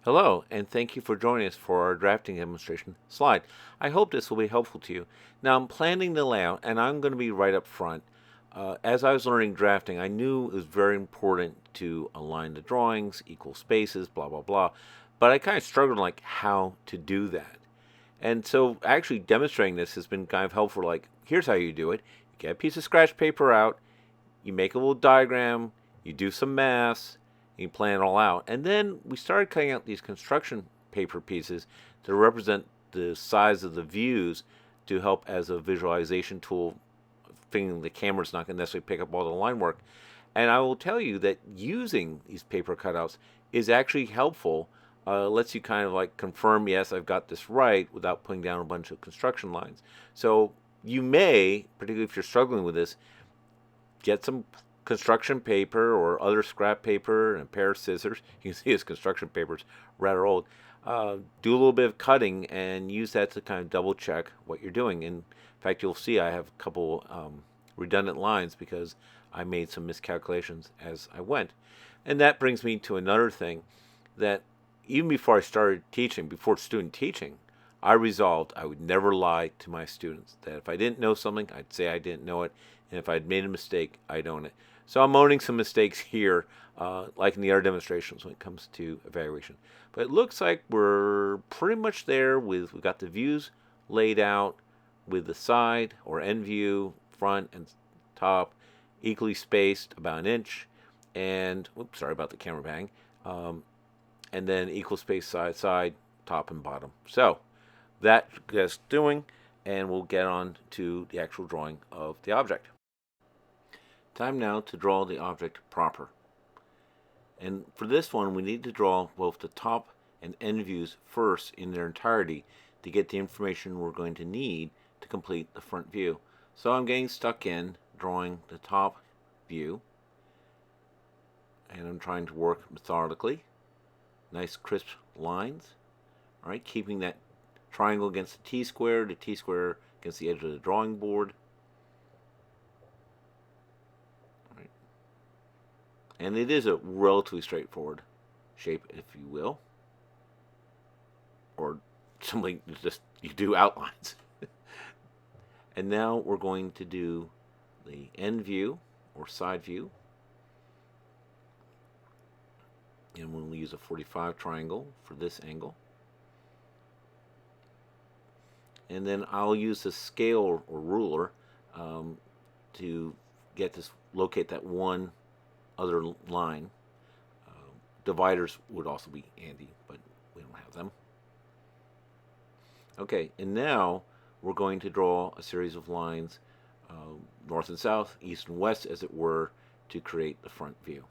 Hello, and thank you for joining us for our drafting demonstration slide. I hope this will be helpful to you. Now, I'm planning the layout, and I'm going to be right up front. As I was learning drafting, I knew it was very important to align the drawings, equal spaces, blah, blah, blah. But I kind of struggled like how to do that. And so actually demonstrating this has been kind of helpful. Like, here's how you do it. You get a piece of scratch paper out, you make a little diagram, you do some math, you plan it all out. And then we started cutting out these construction paper pieces to represent the size of the views to help as a visualization tool, thinking the camera's not going to necessarily pick up all the line work. And I will tell you that using these paper cutouts is actually helpful. Lets you kind of like confirm, yes, I've got this right without putting down a bunch of construction lines. So you may, particularly if you're struggling with this, get some construction paper or other scrap paper and a pair of scissors. You can see his construction paper's rather old. Do a little bit of cutting and use that to kind of double check what you're doing. And in fact, you'll see I have a couple redundant lines because I made some miscalculations as I went. And that brings me to another thing that even before I started teaching, before student teaching, I resolved I would never lie to my students. That if I didn't know something, I'd say I didn't know it. And if I'd made a mistake, I'd own it. So I'm owning some mistakes here, like in the other demonstrations when it comes to evaluation. But it looks like we're pretty much there we've got the views laid out with the side or end view, front and top, equally spaced about an inch. And, oops, sorry about the camera bang. And then equal space side, top and bottom. So that gets doing, and we'll get on to the actual drawing of the object. Time now to draw the object proper. And for this one, we need to draw both the top and end views first in their entirety to get the information we're going to need to complete the front view. So I'm getting stuck in drawing the top view, and I'm trying to work methodically. Nice crisp lines. All right, keeping that triangle against the T-square against the edge of the drawing board. And it is a relatively straightforward shape, if you will. Or something just you do outlines. And now we're going to do the end view or side view. And we'll use a 45 triangle for this angle. And then I'll use the scale or ruler to get this, locate that one other line. Dividers would also be handy, but we don't have them. Okay, and now we're going to draw a series of lines, north and south, east and west, as it were, to create the front view.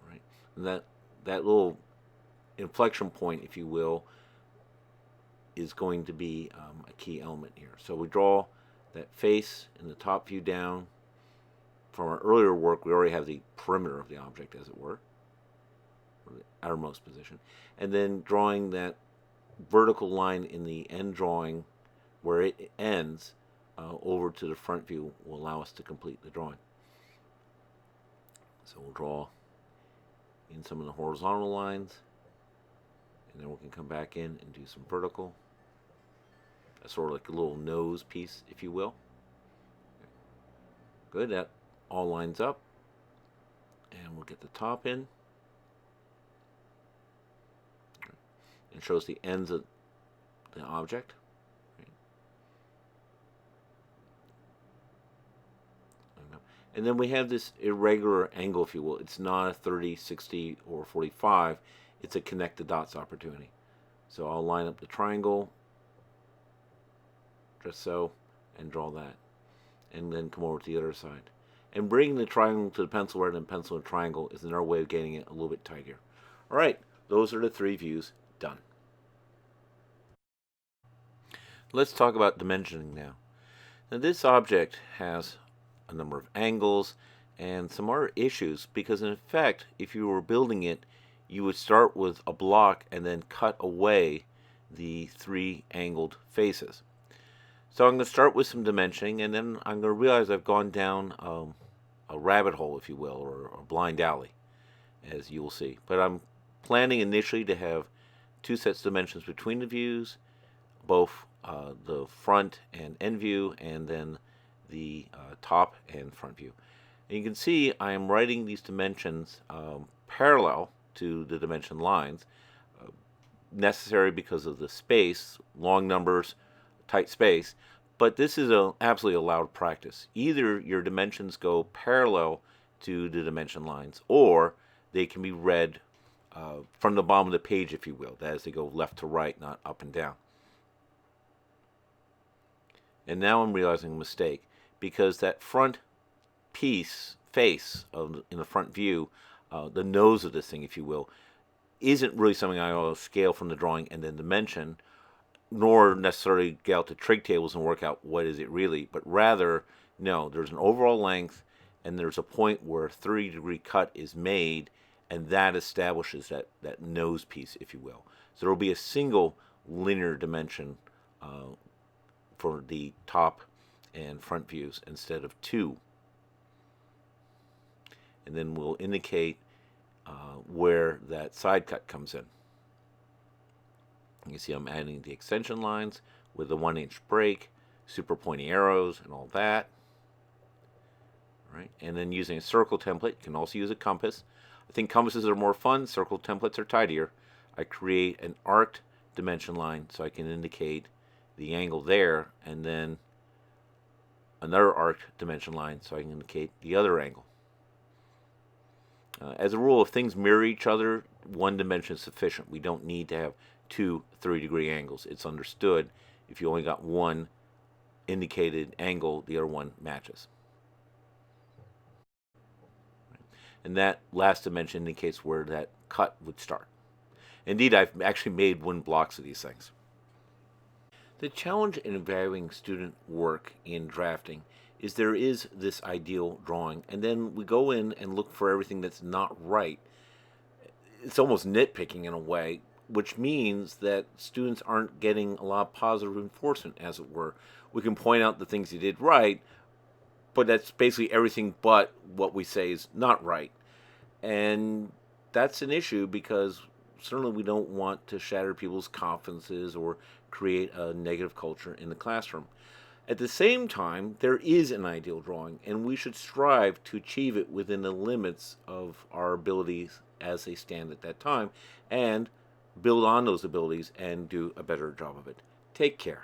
Right, and that little inflection point, if you will, is going to be a key element here. So we draw that face in the top view down. From our earlier work, we already have the perimeter of the object, as it were, or the outermost position. And then drawing that vertical line in the end drawing where it ends over to the front view will allow us to complete the drawing. So we'll draw in some of the horizontal lines, and then we can come back in and do some vertical. That's sort of like a little nose piece, if you will. Good, that all lines up. And we'll get the top in. It shows the ends of the object. And then we have this irregular angle, if you will. It's not a 30, 60, or 45. It's a connect the dots opportunity. So I'll line up the triangle, just so, and draw that. And then come over to the other side. And bringing the triangle to the pencil rather than pencil and triangle is another way of getting it a little bit tighter. All right, those are the three views done. Let's talk about dimensioning now. Now this object has a number of angles and some other issues because in fact, if you were building it, you would start with a block and then cut away the three angled faces. So I'm going to start with some dimensioning, and then I'm going to realize I've gone down a rabbit hole, if you will, or a blind alley, as you will see. But I'm planning initially to have two sets of dimensions between the views, both the front and end view, and then the top and front view. And you can see I am writing these dimensions parallel to the dimension lines, necessary because of the space, long numbers, tight space. But this is absolutely allowed practice. Either your dimensions go parallel to the dimension lines, or they can be read from the bottom of the page, if you will. That is, they go left to right, not up and down. And now I'm realizing a mistake, because that front face in the front view, the nose of this thing, if you will, isn't really something I will scale from the drawing and then dimension, nor necessarily get out the trig tables and work out what is it really, but rather, no, there's an overall length, and there's a point where a 30-degree cut is made, and that establishes that nose piece, if you will. So there will be a single linear dimension for the top and front views instead of two. And then we'll indicate where that side cut comes in. You see I'm adding the extension lines with the 1-inch break, super pointy arrows, and all that. Right? And then using a circle template, you can also use a compass. I think compasses are more fun, circle templates are tidier. I create an arced dimension line so I can indicate the angle there, and then another arced dimension line so I can indicate the other angle. As a rule, if things mirror each other, one dimension is sufficient. We don't need to have two 30-degree angles. It's understood if you only got one indicated angle, the other one matches. And that last dimension indicates where that cut would start. Indeed, I've actually made wooden blocks of these things. The challenge in evaluating student work in drafting is there is this ideal drawing, and then we go in and look for everything that's not right. It's almost nitpicking in a way, which means that students aren't getting a lot of positive reinforcement, as it were. We can point out the things you did right, but that's basically everything but what we say is not right. And that's an issue, because certainly we don't want to shatter people's confidences or create a negative culture in the classroom. At the same time, there is an ideal drawing, and we should strive to achieve it within the limits of our abilities as they stand at that time, and build on those abilities and do a better job of it. Take care.